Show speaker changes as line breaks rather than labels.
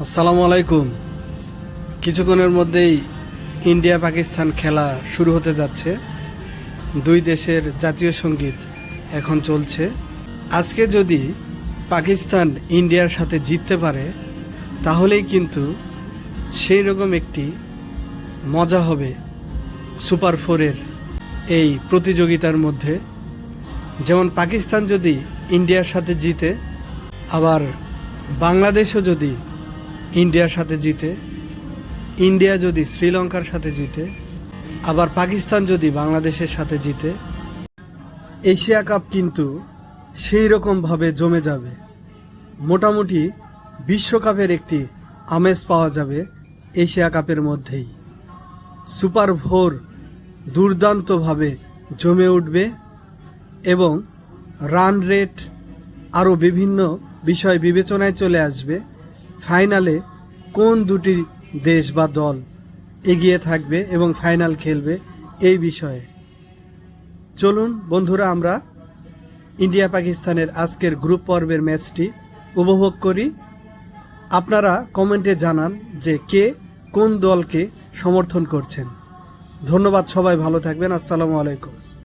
আসসালামু আলাইকুম। কিছুক্ষণের মধ্যেই ইন্ডিয়া পাকিস্তান খেলা শুরু হতে যাচ্ছে। দুই দেশের জাতীয় সঙ্গীত এখন চলছে। আজকে যদি পাকিস্তান ইন্ডিয়ার সাথে জিততে পারে তাহলেই কিন্তু সেই রকম একটি মজা হবে সুপার ফোরের এই প্রতিযোগিতার মধ্যে। যেমন পাকিস্তান যদি ইন্ডিয়ার সাথে জিতে, আবার বাংলাদেশও যদি ইন্ডিয়ার সাথে জিতে, ইন্ডিয়া যদি শ্রীলঙ্কার সাথে জিতে, আবার পাকিস্তান যদি বাংলাদেশের সাথে জিতে, এশিয়া কাপ কিন্তু সেই রকমভাবে জমে যাবে। মোটামুটি বিশ্বকাপের একটি আমেজ পাওয়া যাবে এশিয়া কাপের মধ্যেই। সুপার ফোর দুর্দান্তভাবে জমে উঠবে এবং রান রেট আরও বিভিন্ন বিষয় বিবেচনায় চলে আসবে। ফাইনালে কোন দুটি দেশ বা দল এগিয়ে থাকবে এবং ফাইনাল খেলবে এই বিষয়ে। চলুন বন্ধুরা, আমরা ইন্ডিয়া পাকিস্তানের আজকের গ্রুপ পর্বের ম্যাচটি উপভোগ করি। আপনারা কমেন্টে জানান যে কে কোন দলকে সমর্থন করছেন। ধন্যবাদ, সবাই ভালো থাকবেন। আসসালামু আলাইকুম।